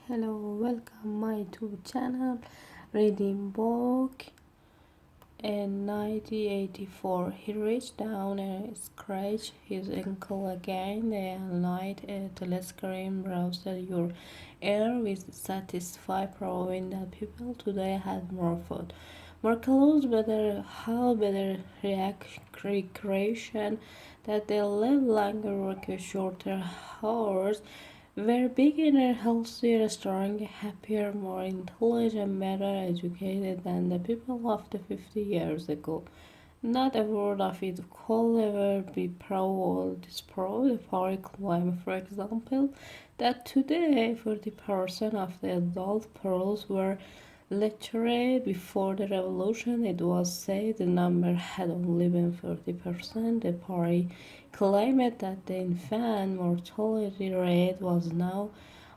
Hello, welcome my YouTube channel Reading Book in 1984. He reached down and scratched his ankle again. The light telescreen browsed your ear with satisfied, proving that people today had more food, more clothes, better recreation, that they live longer, work shorter hours, were bigger, healthier, stronger, happier, more intelligent, better educated than the people of the 50 years ago. Not a word of it could ever be proud or disprove the power claim, for example, that today 40% of the adult pearls were literate. Before the revolution, it was said the number had only been 40%. The party claimed that the infant mortality rate was now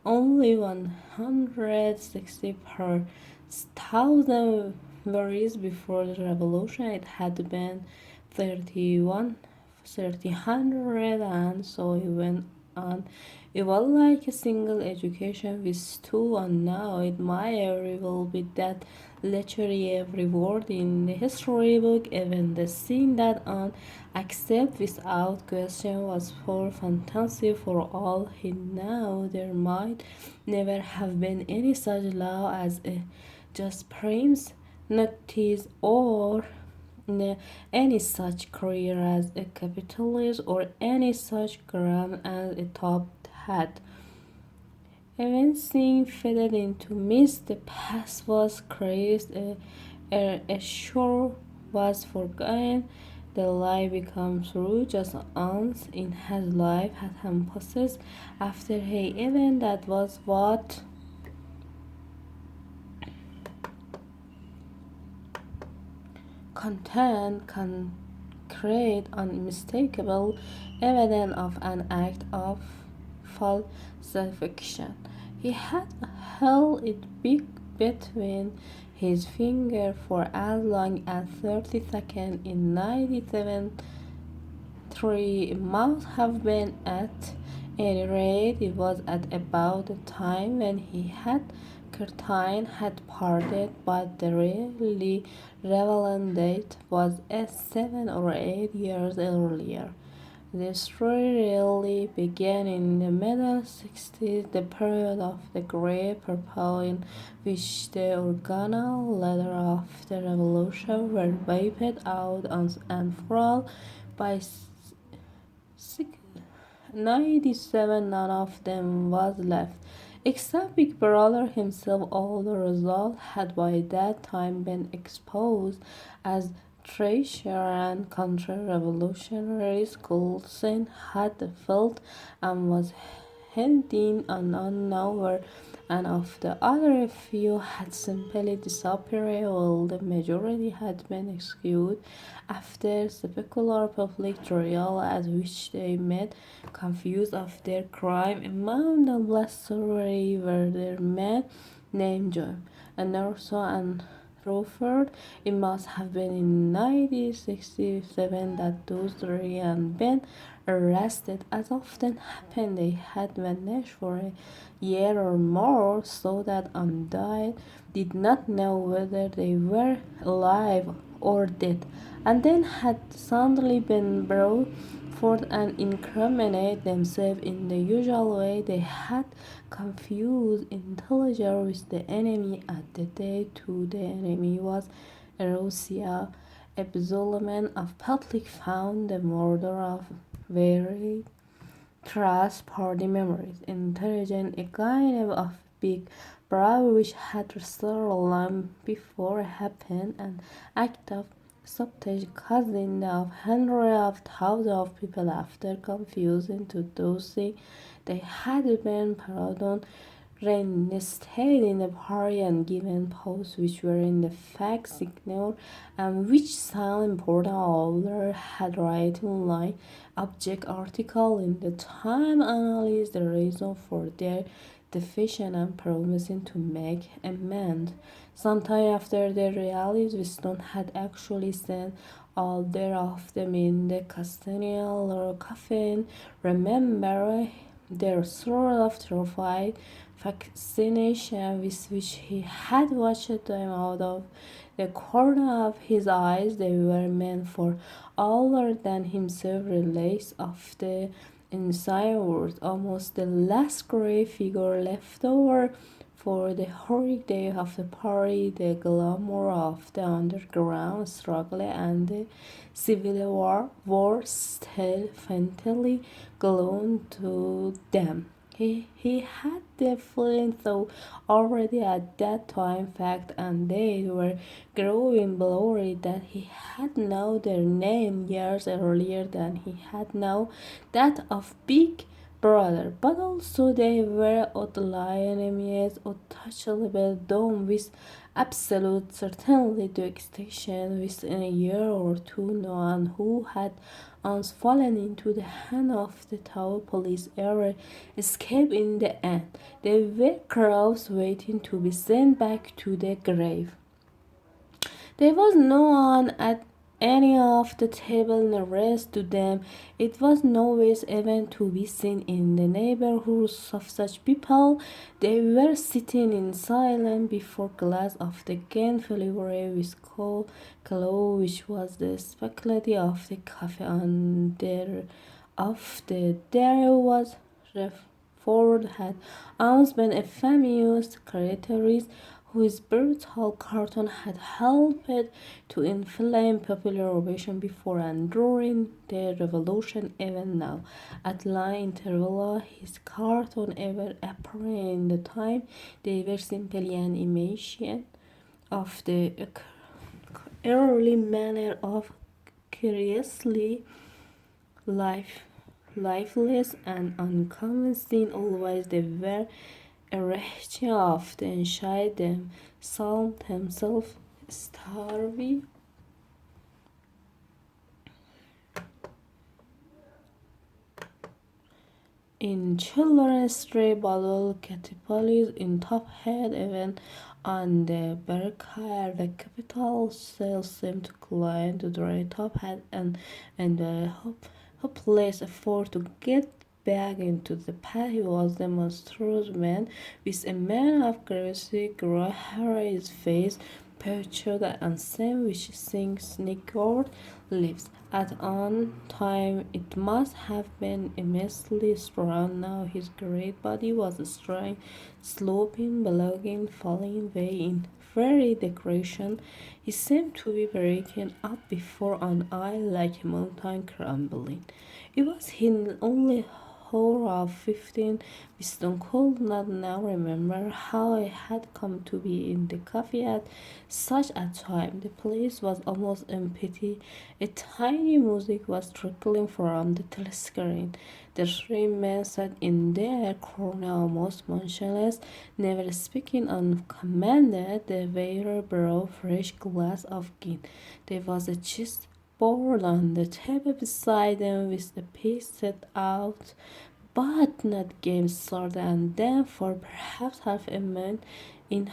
only 160 per thousand, whereas before the revolution it had been 31, 300, and so it went on. It was like a single education with two, and now it might will be that literally every word in the history book, even the scene that on accept without question was for fantasy. For all he knew, there might never have been any such law as a just prince, noctis, or any such career as a capitalist, or any such gram as a top hat. Even seeing faded into mist, the past was crazed, a shore was forgotten, the lie becomes true just once in his life had him possessed after he even that was what content can create unmistakable evidence of an act of falsification. He had held it big between his fingers for as long as 30 seconds in 97. 3 must have been at any rate. It was at about the time when he had curtain had parted, but the really relevant date was 7 or 8 years earlier. The story really began in the middle 60s, the period of the Great Purple, in which the organal leader of the revolution were wiped out and for all by 97. None of them was left, except Big Brother himself. All the result had by that time been exposed as treacher and counter-revolutionaries. Coulson had felt and was hinting an unknown, and of the other few had simply disappeared, while the majority had been executed after spectacular public trial at which they made confused of their crime. Among the last story were their men named John and also and Rutherford. It must have been in 1967 that those three had been arrested. As often happened, they had vanished for a year or more, so that undied did not know whether they were alive or dead, and then had suddenly been brought forth and incriminate themselves in the usual way. They had confused intelligence with the enemy. At the day to the enemy was Russia. Absolument of public found the murder of very trust party memories. Intelligent, a kind of big brother which had restored long before happened, an act of sabotage causing of hundreds of thousands of people after confusing to those they had been pardoned, reinstated in the party and given posts which were in the fact ignored, and which some important author had written like object article in the time analyzed the reason for their deficient and promising to make amends. Sometime after the realized Winston had actually sent all their of them in the Castaniel or coffin. Remember, their sort of terrified fascination with which he had watched them out of the corner of his eyes. They were meant for other than himself, relics of the inside world, almost the last grey figure left over for the horrid day of the party, the glamour of the underground struggle, and the civil war still faintly glowed to them. He had the feeling, though, already at that time, fact and they were growing blurry, that he had known their name years earlier than he had known that of Big Brother. But also they were utterly enemies, untouchable, doomed with absolute certainty to extinction within a year or two. No one who had once fallen into the hand of the Tao police ever escaped in the end. They were crows waiting to be sent back to the grave. There was no one at any of the table nearest to them. It was nowhere even to be seen in the neighborhoods of such people. They were sitting in silence before glass of the game flavored with cold claw, which was the specialty of the cafe, and there was Ford had always been a famous character whose brutal cartoon had helped to inflame popular ovation before and during the revolution. Even now, at line interval, his cartoon ever appearing in the time, they were simply an imitation of the early manner of curiously life lifeless and unconvincing. Always they were a wretched of the inside themselves starving in children's stray bottle caterpillars in top head. Even on the barricade the capital cells seemed to climb to the top hat, and the hopeless effort to get back into the path. He was the monstrous man with a man of greasy gray hair, his face puctured and same which snickered lips. At one time it must have been immensely strong. Now his great body was straight, sloping, belonging, falling away in very decoration. He seemed to be breaking up before an eye like a mountain crumbling. It was his only horror of 15. Winston could not now remember how I had come to be in the cafe at such a time. The place was almost empty. A tiny music was trickling from the telescreen. The three men sat in their corner almost motionless, never speaking uncommanded. The waiter brought fresh glass of gin. There was a cheese board on the table beside them with the piece set out but not game started, and then for perhaps half a minute in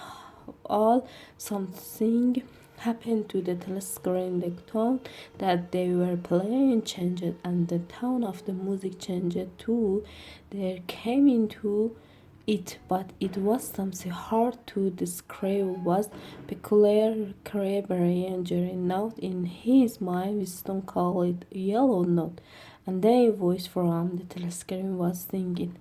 all something happened to the telescreen. The tone that they were playing changed, and the tone of the music changed too. There came into it, but it was something hard to describe. Was peculiar Caribbean during note in his mind. Winston called it yellow note, and then a voice from the telescreen was singing.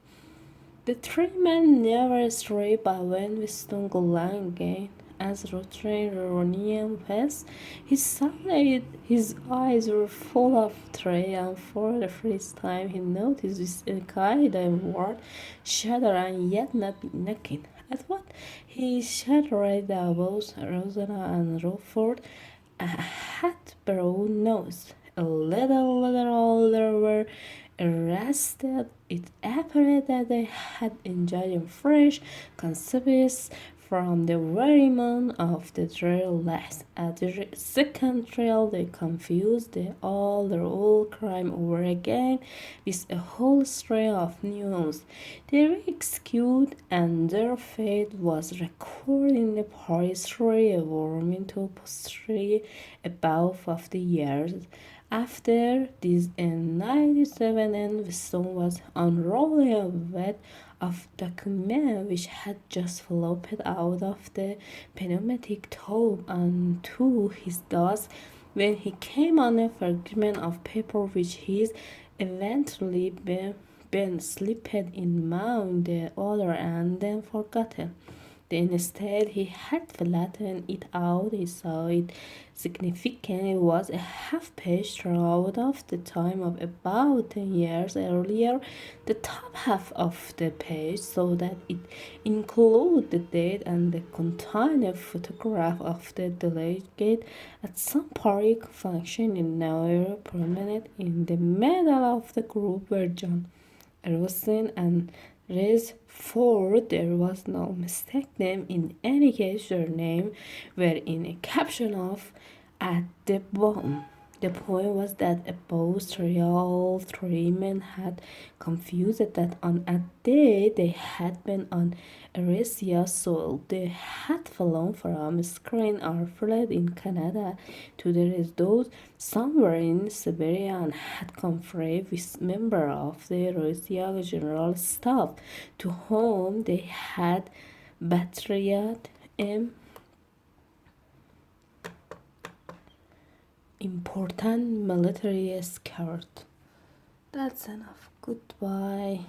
The three men never strayed, but when Winston glanced again, as routine reunion passed, he saw that his eyes were full of Trey, and for the first time he noticed this kind of word shudder and yet not be knocking. At what he shuddered about Rosanna and Rutherford had brown nose, a little older, were arrested. It appeared that they had enjoyed fresh conceits from the very moment of the trail last. At the second trail, they confused their old crime over again with a whole string of new ones. They were executed, and their fate was recorded in the party history, a warm into posterity above 50 years After this in 97 and Weston was unrolling a wad of document which had just flopped out of the pneumatic tube onto his desk when he came on a fragment of paper which he's eventually been slipped in mouth the other and then forgotten. Instead, he had flattened it out. He saw it significant. It was a half page throughout of the time of about 10 years earlier. The top half of the page so that it included the date and the contained a photograph of the delegate at some party function in New prominent in the middle of the group were John Rosen and Rez Ford. There was no mistake them in any case. Their name were in a caption of at the bottom. The point was that both real three men had confused that on a day they had been on Eurasia soil. They had flown from Screen or fled in Canada to the those somewhere in Siberia and had come free with member of the Russia General Staff to whom they had betrayed important military escort. That's enough. Goodbye.